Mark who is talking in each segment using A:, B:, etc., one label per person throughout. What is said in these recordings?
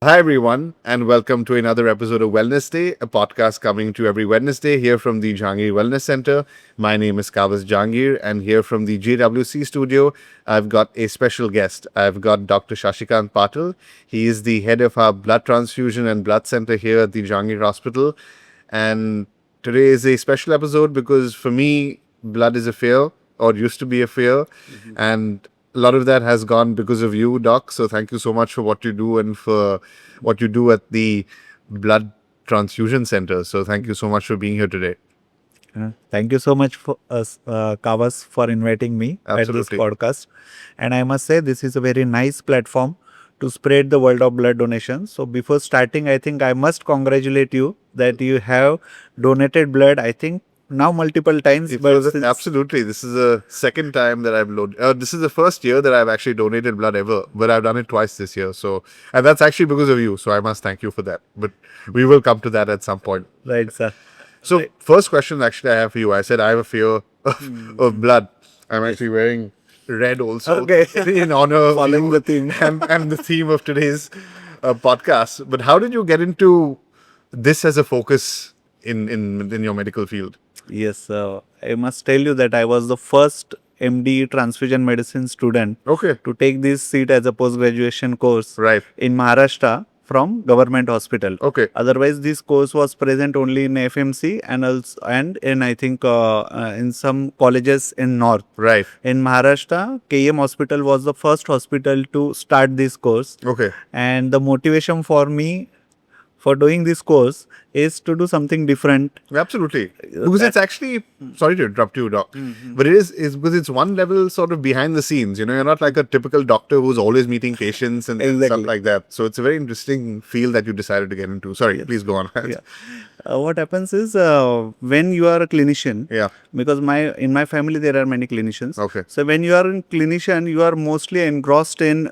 A: Hi, everyone, and welcome to another episode of Wellness Day, a podcast coming to every Wednesday here from the Jahangir Wellness Center. My name is Kavas Jahangir, and here from the JWC studio, I've got a special guest. I've got Dr. Shashikant Patil. He is the head of our blood transfusion and blood center here at the Jahangir Hospital. And today is a special episode because for me, blood is a fear, or used to be a fear. And a lot of that has gone because of you, Doc. So thank you so much for what you do and for what you do at the Blood Transfusion Center. So thank you so much for being here today.
B: Thank you so much for Kavas, for inviting me at this
A: Absolutely.
B: podcast. And I must say, this is a very nice platform to spread the world of blood donation. So before starting, I think I must congratulate you that you have donated blood, I think now multiple times.
A: Absolutely. This is the second time that I've this is the first year that I've actually donated blood ever, but I've done it twice this year. So, and that's actually because of you. So I must thank you for that. But we will come to that at some point.
B: Right, sir.
A: So, first question actually I have for you. I said I have a fear of blood. I'm actually wearing red also
B: Okay.
A: in honor of
B: Following
A: you
B: the theme.
A: and the theme of today's podcast. But how did you get into this as a focus in your medical field?
B: Yes, I must tell you that I was the first MD transfusion medicine student
A: Okay.
B: to take this seat as a post-graduation course
A: Right.
B: in Maharashtra from government hospital.
A: Okay.
B: Otherwise, this course was present only in FMC and also and in I think in some colleges in North.
A: Right.
B: In Maharashtra, KM Hospital was the first hospital to start this course.
A: Okay.
B: And the motivation for me for doing this course is to do something different.
A: Absolutely. Because it's actually, sorry to interrupt you, Doc, but is because it's one level sort of behind the scenes. You know, you're not like a typical doctor who's always meeting patients and stuff
B: Exactly.
A: like that. So it's a very interesting field that you decided to get into. Sorry, please go on.
B: Yeah. What happens is when you are a clinician,
A: Yeah.
B: because in my family there are many clinicians.
A: Okay.
B: So when you are a clinician, you are mostly engrossed in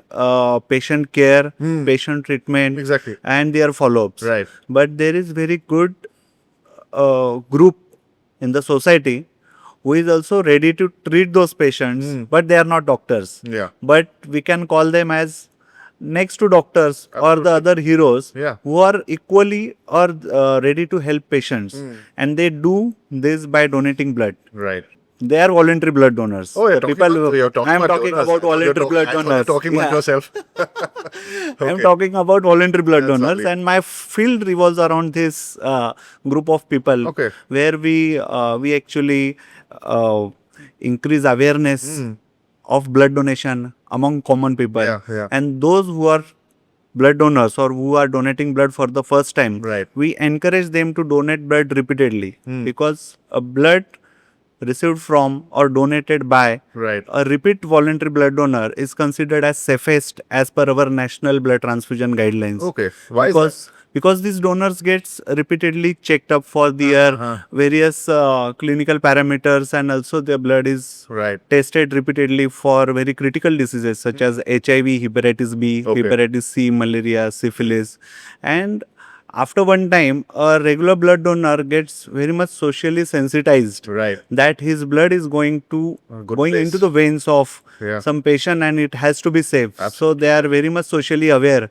B: patient care, patient treatment,
A: Exactly.
B: and their follow-ups.
A: Right.
B: But there is very good group in the society who is also ready to treat those patients, but they are not doctors.
A: Yeah.
B: But we can call them as next to doctors or the other heroes
A: Yeah.
B: who are equally or ready to help patients, and they do this by donating blood.
A: Right.
B: They are voluntary blood donors.
A: Oh,
B: The people
A: you're talking
B: I am
A: about
B: talking
A: donors.
B: about voluntary blood
A: I thought
B: donors.
A: you're talking about
B: Yeah.
A: yourself.
B: I am
A: Okay.
B: talking about voluntary blood
A: That's
B: donors,
A: lovely.
B: and my field revolves around this group of people,
A: Okay.
B: where we actually increase awareness of blood donation among common people,
A: Yeah, yeah.
B: and those who are blood donors or who are donating blood for the first time,
A: Right.
B: we encourage them to donate blood repeatedly, because a blood received from or donated by
A: Right.
B: a repeat voluntary blood donor is considered as safest as per our national blood transfusion guidelines.
A: Okay. Why is
B: Because these donors gets repeatedly checked up for their various clinical parameters, and also their blood is
A: Right.
B: tested repeatedly for very critical diseases such as HIV, hepatitis B,
A: Okay.
B: hepatitis C, malaria, syphilis. And after one time, a regular blood donor gets very much socially sensitized
A: Right.
B: that his blood is going
A: good
B: going
A: place.
B: into the veins of
A: Yeah.
B: some patient, and it has to be safe. So they are very much socially aware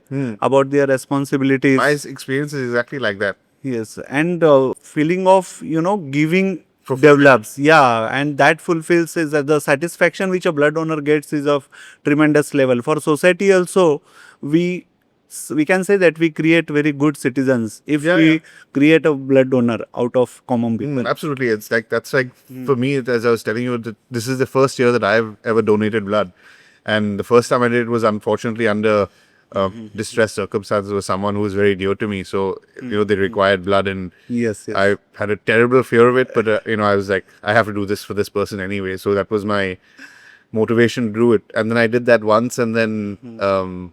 B: about their responsibilities.
A: My experience is exactly like that.
B: Yes, and feeling of giving develops. Yeah, and that fulfills is that the satisfaction which a blood donor gets is of tremendous level. For society also, we can say that we create very good citizens if we create a blood donor out of common people.
A: Absolutely. It's like, that's like, for me, as I was telling you, that this is the first year that I've ever donated blood. And the first time I did it was unfortunately under distressed circumstances with someone who was very dear to me. So, they required blood, and
B: Yes, yes.
A: I had a terrible fear of it. But, I was like, I have to do this for this person anyway. So that was my motivation to do it. And then I did that once, and then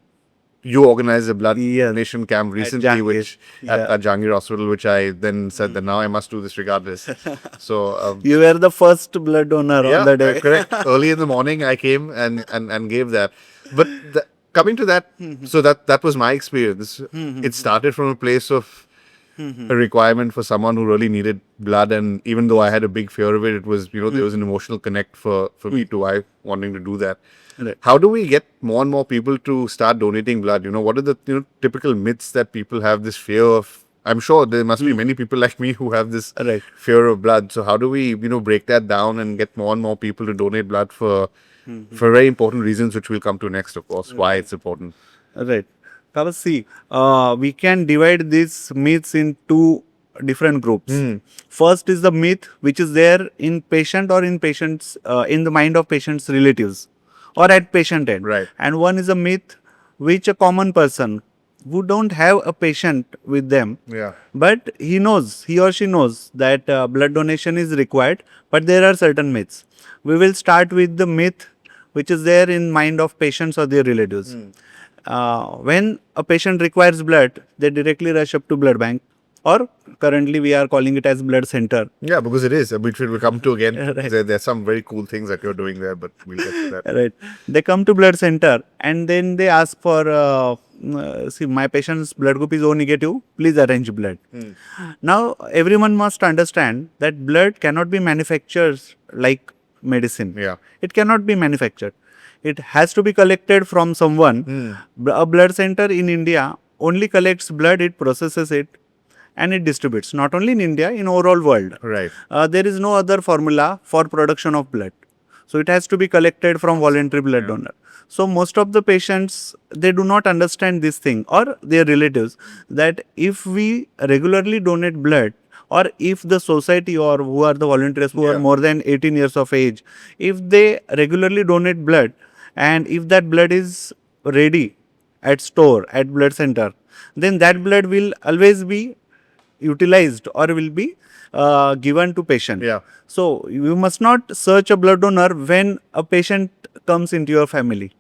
A: you organized a blood donation camp recently,
B: Jahangir.
A: which at Jahangir Hospital, which I then said that now I must do this regardless. So
B: You were the first blood donor on the day.
A: correct. Early in the morning, I came and gave that. But coming to that, so that was my experience. It started from a place of a requirement for someone who really needed blood. And even though I had a big fear of it, it was, there was an emotional connect for me too. I wanting to do that.
B: Right.
A: How do we get more and more people to start donating blood? What are the typical myths that people have this fear of? I'm sure there must be many people like me who have this
B: Right.
A: fear of blood. So how do we break that down and get more and more people to donate blood for very important reasons, which we'll come to next, of course, why it's important.
B: Right. Because see, we can divide these myths in two different groups. First is the myth which is there in patient or in patients in the mind of patient's relatives or at patient end.
A: Right.
B: And one is a myth which a common person who don't have a patient with them,
A: Yeah.
B: but he or she knows that blood donation is required, but there are certain myths. We will start with the myth which is there in mind of patients or their relatives. When a patient requires blood, they directly rush up to blood bank, or currently we are calling it as blood center.
A: Yeah, because it is, which we'll come to again.
B: Right.
A: There's some very cool things that you're doing there, but we'll get to that.
B: Right. They come to blood center and then they ask for, see, my patient's blood group is O negative, please arrange blood. Now, everyone must understand that blood cannot be manufactured like medicine.
A: Yeah.
B: It cannot be manufactured. It has to be collected from someone. A blood center in India only collects blood, it processes it, and it distributes. Not only in India, in overall world.
A: Right.
B: There is no other formula for production of blood. So it has to be collected from voluntary blood donor. So most of the patients, they do not understand this thing, or their relatives, that if we regularly donate blood, or if the society or who are the volunteers who are more than 18 years of age, if they regularly donate blood, and if that blood is ready at store, at blood center, then that blood will always be utilized or will be given to patient.
A: Yeah.
B: So you must not search a blood donor when a patient comes into your family.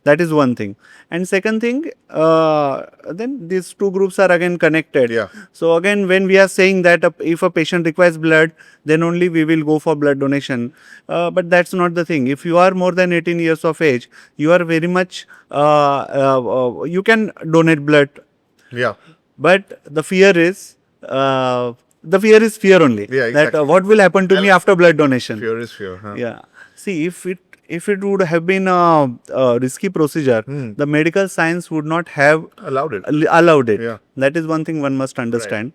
B: That is one thing. And second thing, then these two groups are again connected.
A: Yeah.
B: So again, when we are saying that if a patient requires blood, then only we will go for blood donation. But that's not the thing. If you are more than 18 years of age, you are very much, you can donate blood.
A: Yeah.
B: But the fear is fear only.
A: Yeah,
B: That
A: exactly.
B: what will happen to me after blood donation?
A: Fear is fear. Huh?
B: Yeah. See, if it would have been a risky procedure, the medical science would not have
A: Allowed it.
B: allowed it.
A: Yeah.
B: That is one thing one must understand.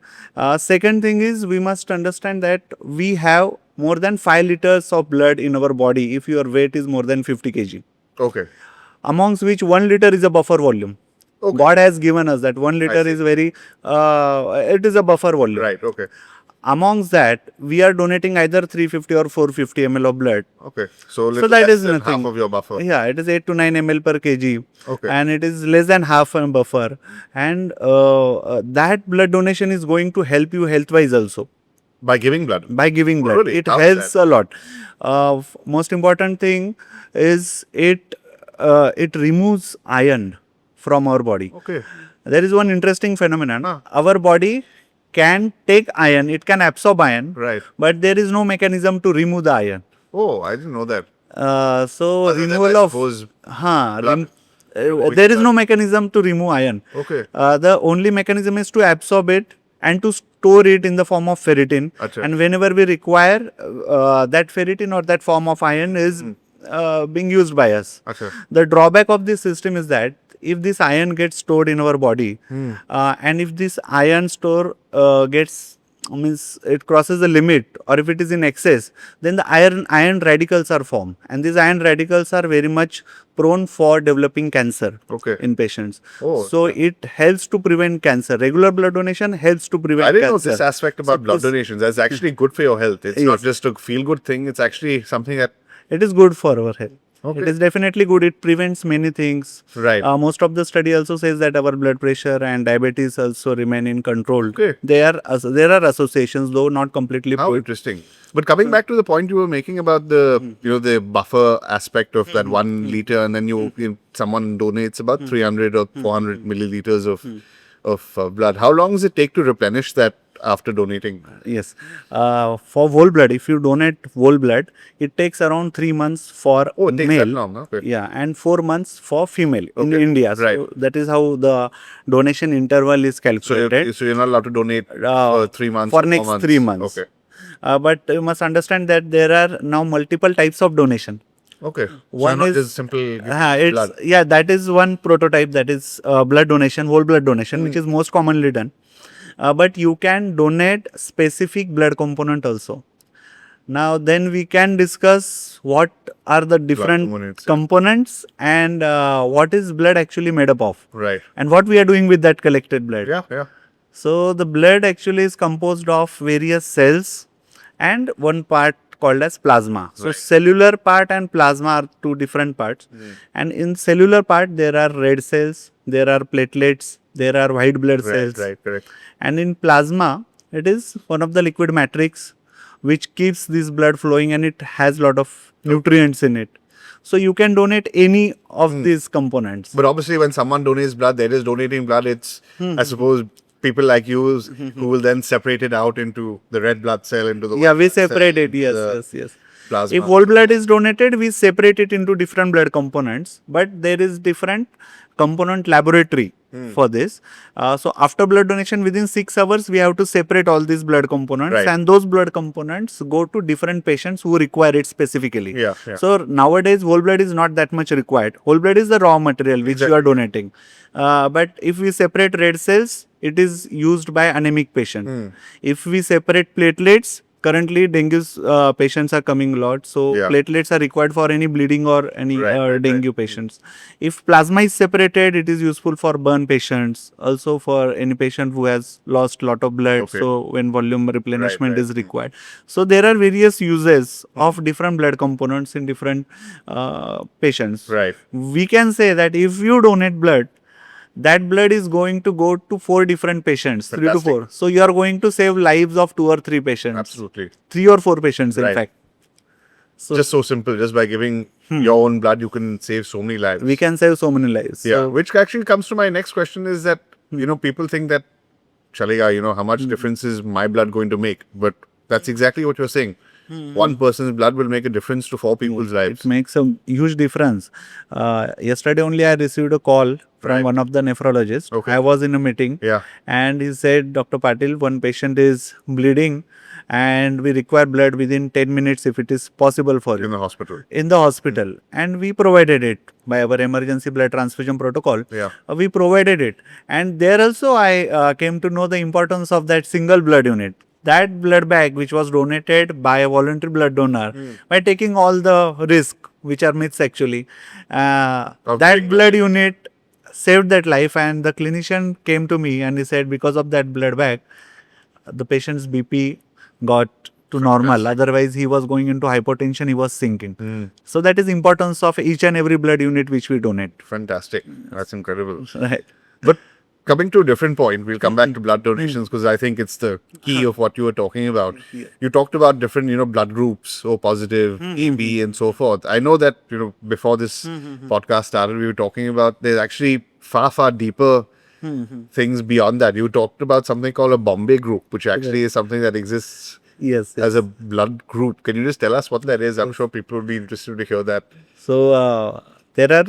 B: Second thing is we must understand that we have more than 5 liters of blood in our body if your weight is more than 50 kg.
A: Okay.
B: Amongst which 1 liter is a buffer volume.
A: Okay.
B: God has given us that 1 liter
A: see.
B: is very, it is a buffer volume.
A: Right. Okay.
B: Amongst that, we are donating either 350 or 450 ml of blood.
A: Okay. So,
B: So that is
A: than
B: nothing.
A: half of your buffer.
B: Yeah, it is 8 to 9 ml per kg.
A: Okay.
B: And it is less than half a buffer. And that blood donation is going to help you health-wise also.
A: By giving blood.
B: By giving blood.
A: really?
B: It
A: How's
B: helps
A: that?
B: a lot. Most important thing is it removes iron from our body.
A: Okay.
B: There is one interesting phenomenon. Our body can take iron, it can absorb iron,
A: Right.
B: but there is no mechanism to remove the iron.
A: Oh, I didn't know that.
B: So
A: Other than,
B: removal
A: I
B: of
A: suppose,
B: huh,
A: blood.
B: there is no mechanism to remove iron.
A: Okay.
B: The only mechanism is to absorb it and to store it in the form of ferritin.
A: Acha.
B: And whenever we require that ferritin or that form of iron is being used by us.
A: Acha.
B: The drawback of this system is that if this iron gets stored in our body and if this iron store means it crosses the limit, or if it is in excess, then the iron radicals are formed, and these iron radicals are very much prone for developing cancer
A: Okay.
B: in patients.
A: Oh,
B: So it helps to prevent cancer. Regular blood donation helps to prevent
A: I didn't know
B: cancer.
A: this aspect about blood donations. That's actually good for your health. It's not
B: Yes.
A: just a feel-good thing. It's actually something that...
B: It is good for our health.
A: Okay.
B: It is definitely good. It prevents many things.
A: Right.
B: Most of the study also says that our blood pressure and diabetes also remain in control.
A: Okay.
B: There are associations, though not completely
A: How
B: proved.
A: interesting. But coming back to the point you were making about the, the buffer aspect of that 1 liter, and then someone donates about 300 or 400 milliliters of blood. How long does it take to replenish that after donating?
B: Yes. For whole blood, if you donate whole blood, it takes around 3 months for
A: Oh, it takes that
B: male.
A: long, huh? Okay.
B: Yeah, and 4 months for female in
A: Okay,
B: India.
A: right.
B: So that is how the donation interval is
A: So
B: calculated.
A: you're not allowed to donate for 3 months
B: For
A: or 4
B: next
A: months.
B: 3 months.
A: Okay.
B: But you must understand that there are now multiple types of donation.
A: Okay. So
B: One
A: not
B: is
A: just simple giving
B: it's
A: blood.
B: that is one prototype, that is blood donation, whole blood donation, which is most commonly done. But you can donate specific blood component also. Now then we can discuss what are the different
A: components, yeah.
B: components and what is blood actually made up of,
A: Right.
B: and what we are doing with that collected blood.
A: Yeah, yeah.
B: So the blood actually is composed of various cells and one part called as plasma. So
A: Right.
B: cellular part and plasma are two different parts. And in cellular part there are red cells, there are platelets, there are white blood cells.
A: Right, correct.
B: And in plasma it is one of the liquid matrix which keeps this blood flowing, and it has lot of nutrients in it. So you can donate any of these components.
A: But obviously, when someone donates blood, they're just donating blood. It's, I suppose, people like you who will then separate it out into the red blood cell, into the
B: Yeah,
A: white
B: we
A: blood cell,
B: separate it. Yes,
A: the
B: yes.
A: plasma.
B: If whole blood is donated, we separate it into different blood components, but there is different component laboratory for this. So after blood donation, within 6 hours, we have to separate all these blood components,
A: Right.
B: and those blood components go to different patients who require it specifically.
A: Yeah, yeah.
B: So nowadays, whole blood is not that much required. Whole blood is the raw material which you are donating. But if we separate red cells, it is used by anemic patient. If we separate platelets, currently dengue patients are coming a lot, so
A: Yeah.
B: platelets are required for any bleeding or any
A: Right.
B: dengue patients. If plasma is separated, it is useful for burn patients, also for any patient who has lost lot of blood.
A: Okay.
B: So when volume replenishment
A: right.
B: is required. So there are various uses of different blood components in different patients.
A: Right.
B: We can say that if you donate blood, that blood is going to go to 4 different patients, 3 to
A: Fantastic.
B: 4. So you are going to save lives of 2 or 3 patients.
A: Absolutely.
B: 3 or 4 patients, in
A: Right.
B: fact. So
A: Just so simple. Just by giving your own blood, you can save so many lives.
B: we can save so many lives.
A: Yeah.
B: So,
A: Which actually comes to my next question is that, people think that, chalega, how much difference is my blood going to make? But that's exactly what you're saying. One person's blood will make a difference to 4 people's lives.
B: it makes a huge difference. Yesterday only I received a call from
A: Right.
B: one of the nephrologists.
A: Okay.
B: I was in a meeting,
A: Yeah.
B: and he said, Dr. Patil, one patient is bleeding and we require blood within 10 minutes if it is possible for you.
A: In the hospital.
B: In the hospital, and we provided it by our emergency blood transfusion protocol.
A: Yeah.
B: We provided it, and there also I came to know the importance of that single blood unit. That blood bag which was donated by a voluntary blood donor, by taking all the risk which are myths actually, that blood unit saved that life, and the clinician came to me and he said because of that blood bag the patient's BP got to normal. Otherwise, he was going into hypotension, he was sinking. So that is importance of each and every blood unit which we donate.
A: Fantastic. That's incredible.
B: Right.
A: But coming to a different point, we'll come back to blood donations because I think it's the key of what you were talking about. You talked about different, blood groups, O positive, AB, and so forth. I know that, before this podcast started, we were talking about there's actually far, far deeper things beyond that. You talked about something called a Bombay group, which actually is something that exists
B: Yes.
A: as a blood group. Can you just tell us what that is? I'm sure people would be interested to hear that.
B: So there are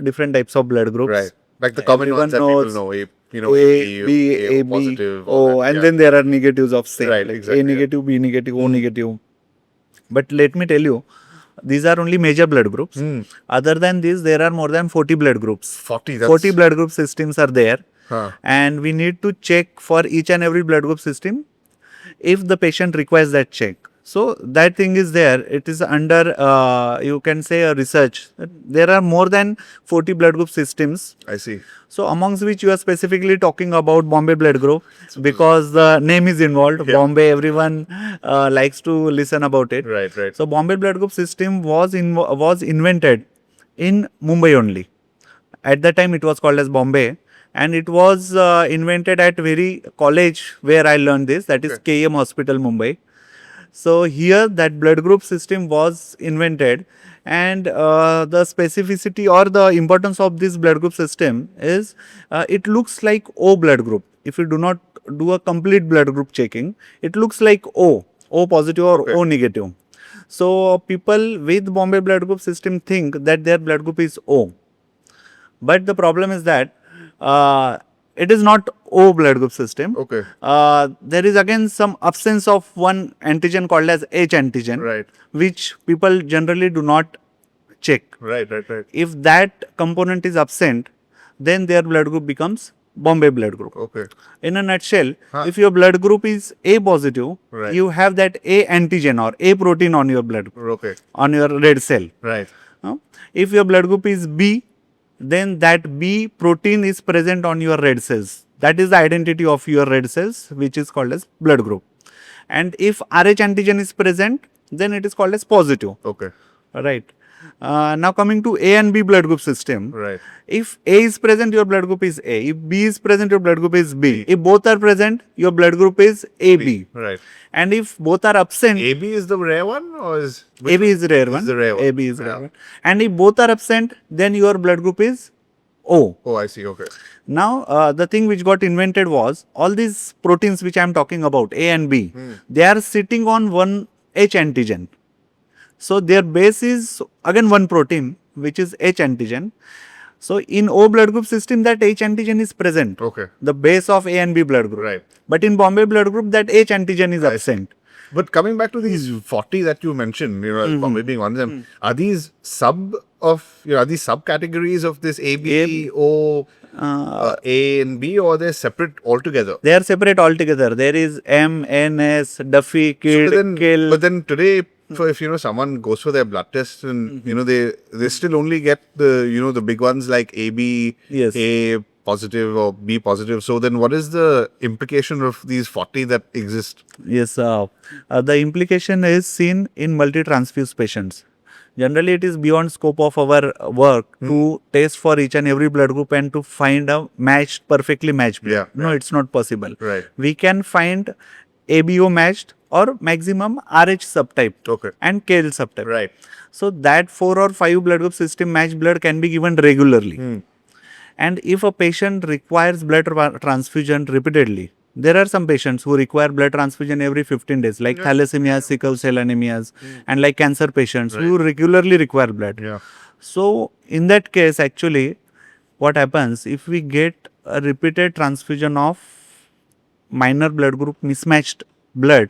B: different types of blood groups.
A: Right. Like the common
B: Everyone
A: ones that people
B: knows
A: know. A,
B: A, B,
A: A,
B: AB,
A: positive. all
B: O,
A: that,
B: and
A: yeah.
B: then there are negatives of same.
A: Right,
B: like
A: exactly,
B: A
A: yeah.
B: negative, B negative, O negative. But let me tell you, these are only major blood groups. Other than this, there are more than 40 blood groups.
A: 40, that's...
B: 40 blood group systems are there.
A: Huh.
B: And we need to check for each and every blood group system if the patient requires that check. So that thing is there. It is under, you can say, a research. There are more than 40 blood group systems.
A: I see.
B: So amongst which you are specifically talking about Bombay blood group because the name is involved.
A: Yeah.
B: Bombay, everyone likes to listen about it.
A: Right, right.
B: So Bombay blood group system was invented in Mumbai only. At that time it was called as Bombay, and it was invented at very college where I learned this, that is KM Hospital, Mumbai. So here that blood group system was invented, and the specificity or the importance of this blood group system is it looks like O blood group. if you do not do a complete blood group checking, it looks like O positive or
A: Okay.
B: O negative. So people with Bombay blood group system think that their blood group is O. But the problem is that it is not O blood group system.
A: Okay.
B: There is again some absence of one antigen called as H antigen,
A: Right.
B: which people generally do not check.
A: Right.
B: If that component is absent, then their blood group becomes Bombay blood group.
A: Okay.
B: In a nutshell,
A: Huh.
B: if your blood group is A positive,
A: Right.
B: you have that A antigen or A protein on your blood,
A: Okay.
B: on your red cell.
A: Right.
B: If your blood group is B, then that B protein is present on your red cells. That is the identity of your red cells, which is called as blood group. And if RH antigen is present, then it is called as positive.
A: Okay.
B: Right. Now coming to A and B blood group system.
A: Right.
B: If A is present, your blood group is A. If B is present, your blood group is B. If both are present, your blood group is AB.
A: Right.
B: And if both are absent,
A: AB is the rare one, or is
B: AB is the rare one.
A: Is the rare one.
B: AB is the
A: Yeah.
B: rare one. And if both are absent, then your blood group is O.
A: Oh, I see. Okay.
B: Now, the thing which got invented was all these proteins which I am talking about, A and B,
A: Hmm.
B: they are sitting on one H antigen. So, their base is again one protein which is H antigen. So, in O blood group system, that H antigen is present,
A: Okay.
B: the base of A and B blood group.
A: Right.
B: But in Bombay blood group, that H antigen is absent.
A: But coming back to these 40 that you mentioned, Bombay being one of them, are these are these subcategories of this A, B, O, A and B, or they're separate altogether?
B: They are separate altogether. There is M, N, S, Duffy, Kid, Kill.
A: But then today, if someone goes for their blood test and they still only get the big ones like AB,
B: Yes.
A: A positive or B positive. So then, what is the implication of these 40 that exist?
B: Yes, the implication is seen in multi-transfused patients. Generally, it is beyond scope of our work to test for each and every blood group and to find a perfectly matched blood.
A: Yeah,
B: No, it's not possible.
A: Right.
B: We can find ABO matched or maximum RH subtype
A: Okay.
B: and KL subtype.
A: Right.
B: So that 4 or 5 blood group system matched blood can be given regularly. And if a patient requires blood transfusion repeatedly, there are some patients who require blood transfusion every 15 days, like thalassemia, sickle cell anemias, and like cancer patients who regularly require blood.
A: Yeah.
B: So, in that case, actually, what happens if we get a repeated transfusion of minor blood group mismatched blood,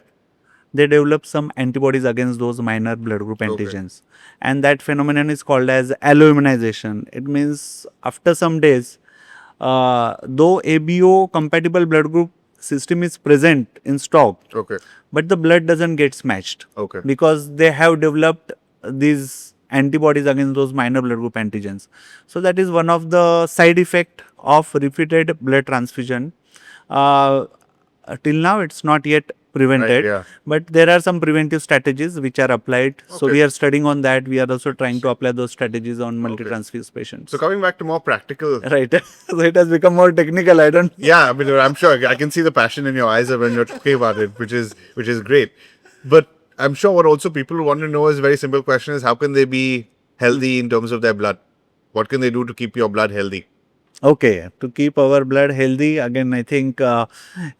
B: they develop some antibodies against those minor blood group antigens. And that phenomenon is called as alloimmunization. It means after some days, though ABO compatible blood group system is present in stock,
A: Okay.
B: but the blood doesn't get matched
A: Okay.
B: because they have developed these antibodies against those minor blood group antigens. So that is one of the side effect of repeated blood transfusion. Till now, it's not yet prevented,
A: yeah.
B: but there are some preventive strategies which are applied. So
A: Okay.
B: we are studying on that. We are also trying to apply those strategies on multi-transfused patients.
A: So coming back to more practical.
B: Right. So it has become more technical. I don't.
A: Yeah, I mean, I'm sure I can see the passion in your eyes when you're talking about it, which is great. But I'm sure what also people want to know is a very simple question: is how can they be healthy in terms of their blood? What can they do to keep your blood healthy?
B: Okay, to keep our blood healthy, again, I think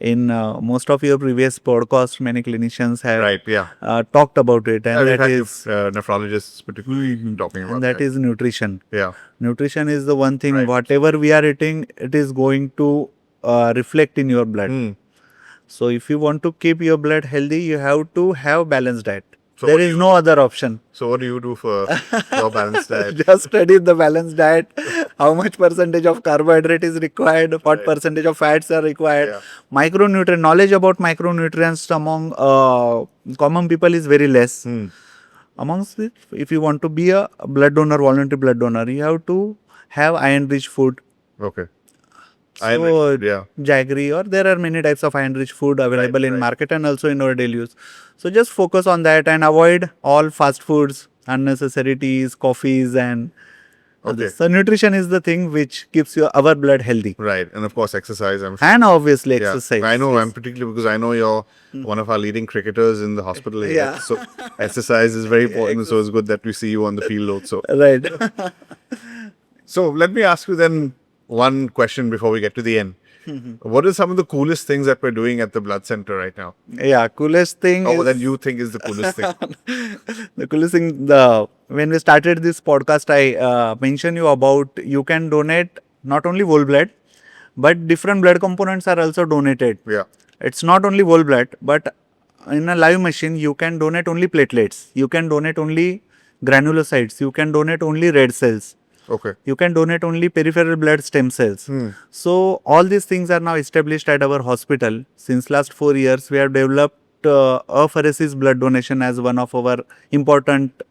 B: in most of your previous podcasts, many clinicians have
A: Right. Yeah.
B: talked about it, and
A: We've
B: that
A: had
B: is
A: nephrologists particularly talking about
B: and that is nutrition.
A: Yeah.
B: Nutrition is the one thing.
A: Right.
B: Whatever we are eating, it is going to reflect in your blood. So, if you want to keep your blood healthy, you have to have balanced diet.
A: So
B: There
A: what do
B: is
A: you-
B: no other option.
A: So what do you do for your balanced diet?
B: Just study the balanced diet, how much percentage of carbohydrate is required, what percentage of fats are required.
A: Yeah.
B: Micronutrient knowledge about micronutrients among common people is very less. Amongst it, if you want to be a blood donor, voluntary blood donor, you have to have iron-rich food.
A: Okay.
B: So,
A: yeah.
B: jaggery, or there are many types of iron-rich food available in
A: right.
B: market and also in our daily use. So, just focus on that and avoid all fast foods, unnecessary teas, coffees, and others. So, nutrition is the thing which keeps our blood healthy.
A: Right. And of course, exercise. I'm sure.
B: And obviously,
A: Yeah.
B: exercise.
A: I know. I'm particularly because I know you're one of our leading cricketers in the hospital here.
B: Yeah.
A: So exercise is very important. So it's good that we see you on the field also.
B: Right.
A: So let me ask you then one question before we get to the end. What are some of the coolest things that we're doing at the blood center right now?
B: Yeah, coolest thing
A: Oh,
B: is
A: that you think is the coolest thing?
B: the coolest thing. When we started this podcast, I mentioned you about you can donate not only whole blood, but different blood components are also donated.
A: Yeah.
B: It's not only whole blood, but in a live machine, you can donate only platelets. You can donate only granulocytes. You can donate only red cells.
A: Okay.
B: You can donate only peripheral blood stem cells. So all these things are now established at our hospital. Since last 4 years, we have developed apheresis blood donation as one of our important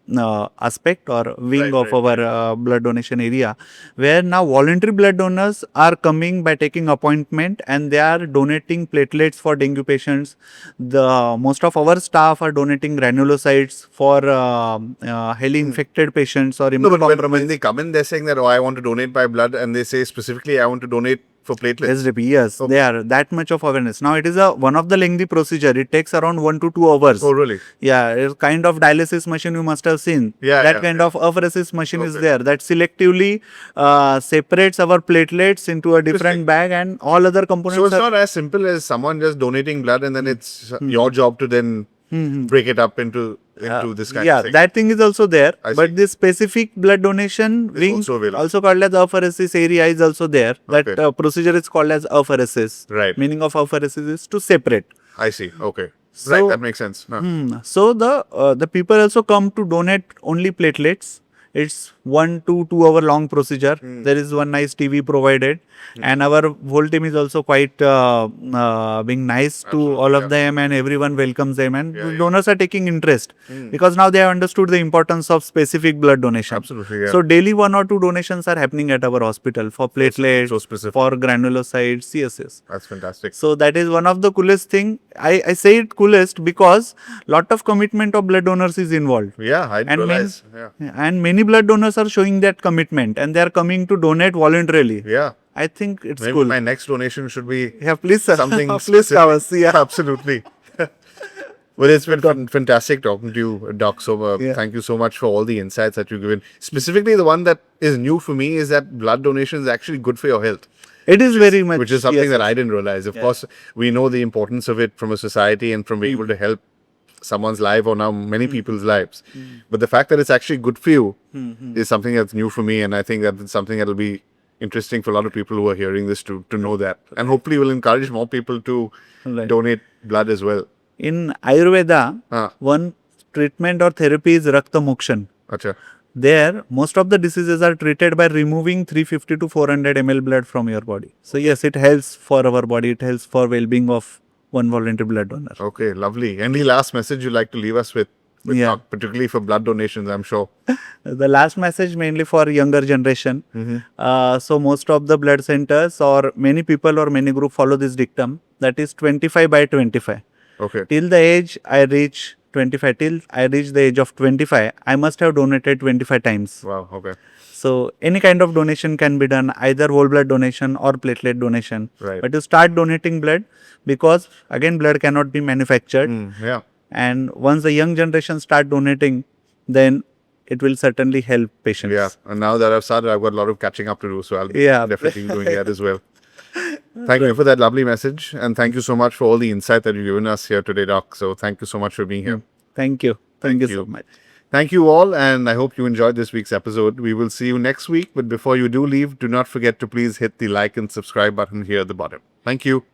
B: aspect or wing of our blood donation area, where now voluntary blood donors are coming by taking appointment and they are donating platelets for dengue patients. The most of our staff are donating granulocytes for highly infected patients or
A: No, but when
B: immunocompromised.
A: they come in, they're saying that, oh, I want to donate my blood, and they say specifically, I want to donate for platelets.
B: SDP, yes, they are that much of awareness. Now it is a one of the lengthy procedure. It takes around 1 to 2 hours.
A: Oh, really?
B: Yeah, it's kind of dialysis machine you must have seen.
A: Yeah,
B: that
A: yeah,
B: kind
A: yeah.
B: of apheresis machine is
A: Okay.
B: there that selectively separates our platelets into a different bag and all other components.
A: So it's
B: are,
A: not as simple as someone just donating blood, and then it's your job to then break it up into this kind
B: yeah,
A: of thing.
B: that thing is also there.
A: I see.
B: But this specific blood donation wing,
A: also available.
B: also called as apheresis area, is also there. That
A: Okay.
B: procedure is called as apheresis.
A: Right.
B: Meaning of apheresis is to separate.
A: I see. Okay.
B: So-
A: Right, that makes sense. Huh.
B: So the people also come to donate only platelets. It's 1 to 2 hour long procedure. There is one nice TV provided, and our whole team is also quite being nice to all of them, and everyone welcomes them. And donors are taking interest because now they have understood the importance of specific blood donation.
A: Absolutely, yeah.
B: So daily 1 or 2 donations are happening at our hospital for platelets,
A: so specific.
B: for granulocytes, yes.
A: That's fantastic.
B: So that is one of the coolest thing. I say it coolest because lot of commitment of blood donors is involved.
A: Yeah, I didn't
B: And
A: realize. Yeah.
B: And many blood donors are showing that commitment and they are coming to donate voluntarily.
A: Yeah.
B: I think it's
A: Maybe
B: cool.
A: my next donation should be
B: Yeah, please, sir.
A: something
B: Please,
A: specific.
B: Kavas, yeah.
A: Absolutely. Well, it's been fantastic talking to you, Doc. So,
B: Yeah.
A: thank you so much for all the insights that you've given. Specifically, the one that is new for me is that blood donation is actually good for your health,
B: It is very much.
A: which is something
B: yes,
A: that I didn't realize. Of course, we know the importance of it from a society and from being able to help someone's life or now many people's lives. But the fact that it's actually good for you is something that's new for me, and I think that it's something that'll be interesting for a lot of people who are hearing this to know that, and hopefully will encourage more people to
B: Right.
A: donate blood as well.
B: In Ayurveda,
A: Ah.
B: one treatment or therapy is Rakta Mokshan.
A: Acha.
B: There, most of the diseases are treated by removing 350 to 400 ml blood from your body. So yes, it helps for our body. It helps for well-being of one voluntary blood donor.
A: Okay, lovely. Any last message you'd like to leave us with
B: Yeah.
A: Doc, particularly for blood donations, I'm sure.
B: The last message mainly for younger generation. So most of the blood centers or many people or many group follow this dictum, that is 25 by 25.
A: Okay.
B: Till the age I reach 25, till I reach the age of 25, I must have donated 25 times.
A: Wow. Okay.
B: So any kind of donation can be done, either whole blood donation or platelet donation.
A: Right.
B: But you start donating blood because again blood cannot be manufactured.
A: Yeah.
B: And once the young generation start donating, then it will certainly help patients.
A: Yeah. And now that I've started, I've got a lot of catching up to do. So I'll be
B: Yeah.
A: definitely doing that as well. Thank you for that lovely message. And thank you so much for all the insight that you've given us here today, Doc. So thank you so much for being here.
B: Thank you. Thank you
A: you.
B: so much.
A: Thank you all, and I hope you enjoyed this week's episode. We will see you next week, but before you do leave, do not forget to please hit the like and subscribe button here at the bottom. Thank you.